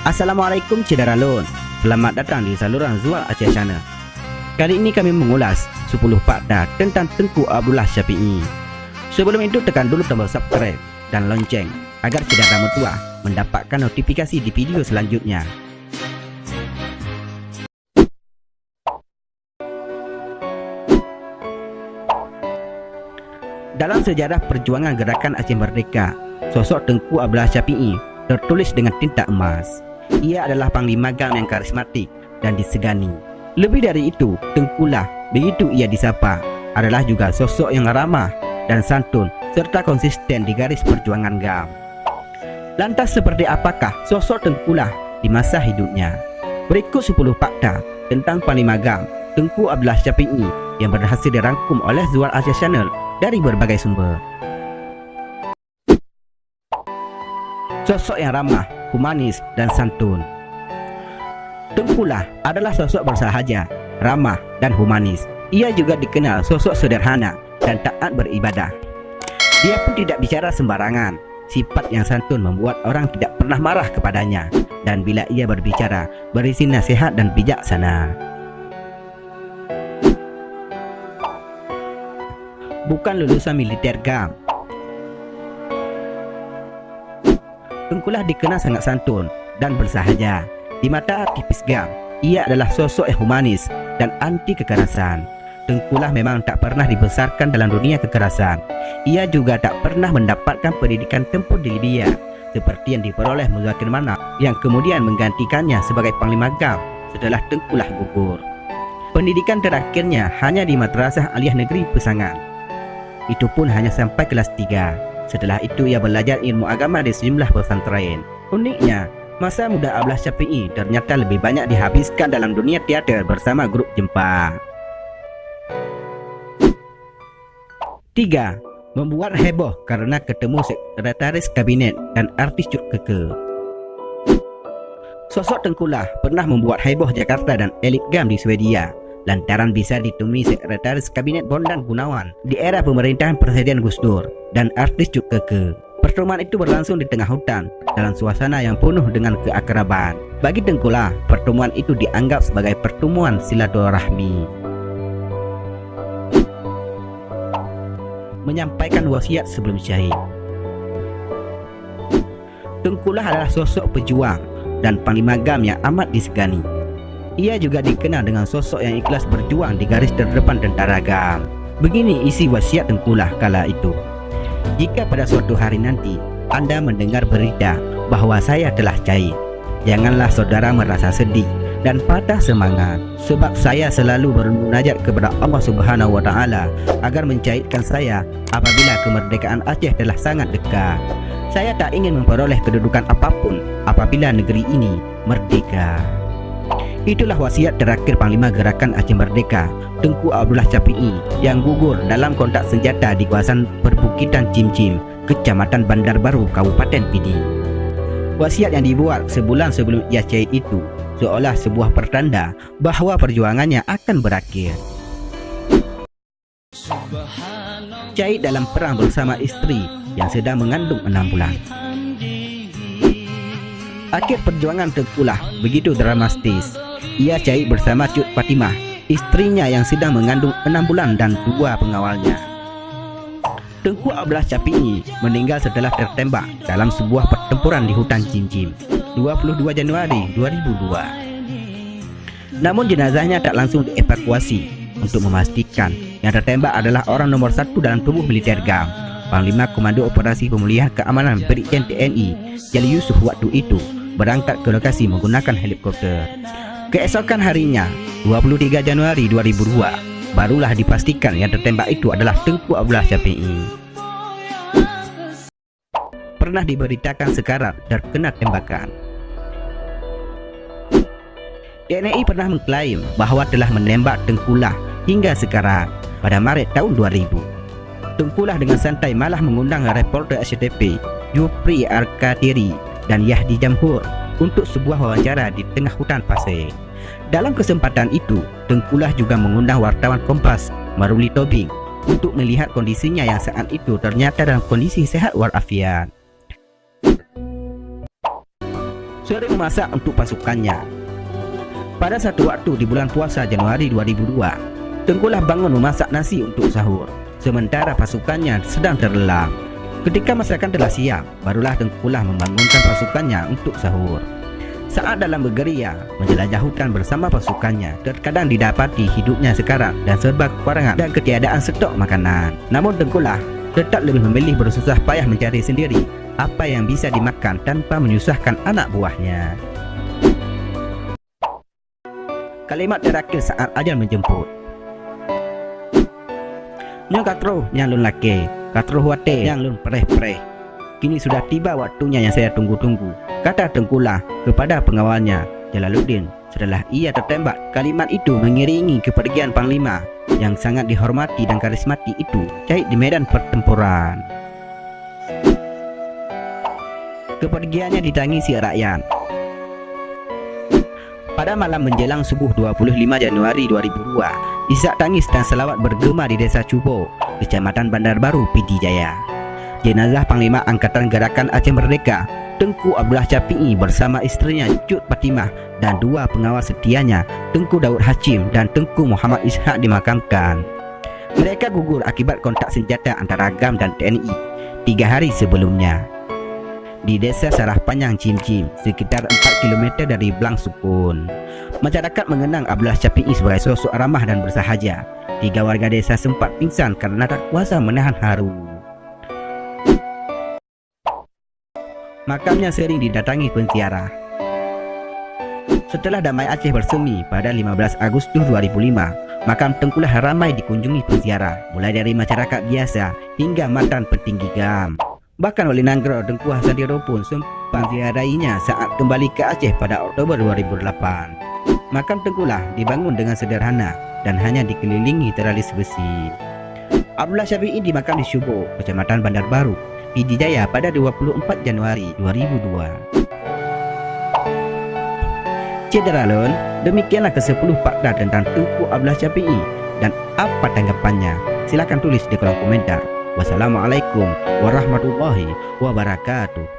Assalamualaikum Cederalun. Selamat datang di saluran Zual Aceh Channel. Kali ini kami mengulas 10 fakta tentang Tengku Abdullah Syafi'i. Sebelum itu tekan dulu tombol subscribe dan lonceng agar Cedera Mertua mendapatkan notifikasi di video selanjutnya. Dalam sejarah perjuangan gerakan Aceh Merdeka, sosok Tengku Abdullah Syafi'i tertulis dengan tinta emas. Ia adalah panglima GAM yang karismatik dan disegani. Lebih dari itu, Tengkulah, begitu ia disapa, adalah juga sosok yang ramah dan santun serta konsisten di garis perjuangan GAM. Lantas seperti apakah sosok Tengkulah di masa hidupnya? Berikut 10 fakta tentang panglima GAM Tengku Abdullah Syafi'i yang berhasil dirangkum oleh Zual Aceh Channel dari berbagai sumber. Sosok yang ramah, humanis, dan santun. Tengkulah adalah sosok bersahaja, ramah, dan humanis. Ia juga dikenal sosok sederhana dan taat beribadah. Dia pun tidak bicara sembarangan. Sifat yang santun membuat orang tidak pernah marah kepadanya, dan bila ia berbicara, berisi nasihat dan bijaksana. Bukan lulusan militer GAM. Tengkulah dikenal sangat santun dan bersahaja. Di mata aktivis GAM, ia adalah sosok yang humanis dan anti kekerasan. Tengkulah memang tak pernah dibesarkan dalam dunia kekerasan. Ia juga tak pernah mendapatkan pendidikan tempur di Libya seperti yang diperoleh Muzakir Manaf yang kemudian menggantikannya sebagai panglima GAM setelah Tengkulah gugur. Pendidikan terakhirnya hanya di Madrasah Aliyah Negeri Pesangan. Itu pun hanya sampai kelas 3. Setelah itu ia belajar ilmu agama di sejumlah pesantren. Uniknya, masa muda Abdullah Syafi'i ternyata lebih banyak dihabiskan dalam dunia teater bersama grup Jempa. 3. Membuat heboh karena ketemu sekretaris kabinet dan artis Cut Keke. Sosok Tengkulah pernah membuat heboh Jakarta dan elit GAM di Swedia lantaran bisa ditemui sekretaris kabinet Bondan Gunawan di era pemerintahan Presiden Gus Dur dan artis Cut Keke. Pertemuan itu berlangsung di tengah hutan dalam suasana yang penuh dengan keakraban. Bagi Tengkulah, pertemuan itu dianggap sebagai pertemuan silaturahmi. Menyampaikan wasiat sebelum syahid. Tengkulah adalah sosok pejuang dan panglima GAM yang amat disegani. Ia juga dikenal dengan sosok yang ikhlas berjuang di garis terdepan tentara GAM. Begini isi wasiat Tengkulah kala itu. Jika pada suatu hari nanti Anda mendengar berita bahwa saya telah syahid, janganlah saudara merasa sedih dan patah semangat, sebab saya selalu bermunajat kepada Allah Subhanahu wa Ta'ala agar mensyahidkan saya apabila kemerdekaan Aceh telah sangat dekat. Saya tak ingin memperoleh kedudukan apapun apabila negeri ini merdeka. Itulah wasiat terakhir Panglima Gerakan Aceh Merdeka Tengku Abdullah Syafi'i yang gugur dalam kontak senjata di kawasan perbukitan Cim-Cim, Kecamatan Bandar Baru, Kabupaten Pidi. Wasiat yang dibuat sebulan sebelum ia syahid itu seolah sebuah pertanda bahawa perjuangannya akan berakhir. Syahid dalam perang bersama istri yang sedang mengandung 6 bulan. Akhir perjuangan Tengkulah begitu dramatis. Ia syahid bersama Cut Fatimah, istrinya yang sedang mengandung 6 bulan dan 2 pengawalnya. Tengku Abdullah Syafi'i meninggal setelah tertembak dalam sebuah pertempuran di hutan Cim-Cim 22 Januari 2002. Namun jenazahnya tak langsung dievakuasi untuk memastikan yang tertembak adalah orang nomor 1 dalam tubuh militer GAM, Panglima Komando Operasi Pemulihan Keamanan Brigjen TNI Jali Yusuf waktu itu berangkat ke lokasi menggunakan helikopter. Keesokan harinya, 23 Januari 2002, barulah dipastikan yang tertembak itu adalah Tengku Abdullah Syafi'i. Pernah diberitakan sekarat terkena tembakan. TNI pernah mengklaim bahawa telah menembak Tengkulah hingga sekarat pada Maret tahun 2000. Tengkulah dengan santai malah mengundang reporter SCTV Yupri Arkadiri dan Yahdi Jamhur untuk sebuah wawancara di tengah hutan pasir. Dalam kesempatan itu, Tengkulah juga mengundang wartawan Kompas Maruli Tobing untuk melihat kondisinya yang saat itu ternyata dalam kondisi sehat walafiat. sering memasak untuk pasukannya. Pada satu waktu di bulan puasa Januari 2002, Tengkulah bangun memasak nasi untuk sahur, sementara pasukannya sedang terlelap. Ketika masakan telah siap, barulah Tengkulah membangunkan pasukannya untuk sahur. Saat dalam bergeria menjelajah hutan bersama pasukannya, terkadang didapati hidupnya sekarat dan serba kekurangan dan ketiadaan stok makanan. Namun Tengkulah tetap lebih memilih bersusah payah mencari sendiri apa yang bisa dimakan tanpa menyusahkan anak buahnya. Kalimat terakhir saat ajal menjemput. Nyo katro yang lun laki, katro huate yang lun pereh-pereh. Kini sudah tiba waktunya yang saya tunggu-tunggu, kata Tengkulah kepada pengawalnya Jalaluddin setelah ia tertembak. Kalimat itu mengiringi kepergian Panglima yang sangat dihormati dan karismatik itu syahid di medan pertempuran. Kepergiannya ditangisi rakyat. Pada malam menjelang subuh 25 Januari 2002, isak tangis dan selawat bergema di Desa Cubo, Kecamatan Bandar Baru, PD Jaya. Jenazah Panglima Angkatan Gerakan Aceh Merdeka, Tengku Abdullah Capi'i bersama isterinya Cut Fatimah dan dua pengawal setianya, Tengku Daud Hashim dan Tengku Muhammad Ishak dimakamkan. Mereka gugur akibat kontak senjata antara AGAM dan TNI 3 hari sebelumnya di Desa Sarah Panjang Cim-Cim, sekitar 4 km dari Blang Sukun. Masyarakat mengenang Abdullah Capi'i sebagai sosok ramah dan bersahaja. 3 warga desa sempat pingsan karena tak kuasa menahan haru. Makamnya sering didatangi penziarah. Setelah damai Aceh bersemi pada 15 Agustus 2005, makam Tengkulah ramai dikunjungi penziarah, mulai dari masyarakat biasa hingga mantan petinggi GAM. Bahkan Wali Nanggro Tengku Hasadiro pun sempat ziarahinya saat kembali ke Aceh pada Oktober 2008. Makam Tengkulah dibangun dengan sederhana dan hanya dikelilingi teralis besi. Abdullah Capi'i dimakam di Syubo, Kecamatan Bandar Baru, PD Jaya pada 24 Januari 2002. Cederalun, demikianlah ke-10 fakta tentang Tengku Abdullah Capi'i dan apa tanggapannya? Silakan tulis di kolom komentar. Wassalamualaikum warahmatullahi wabarakatuh.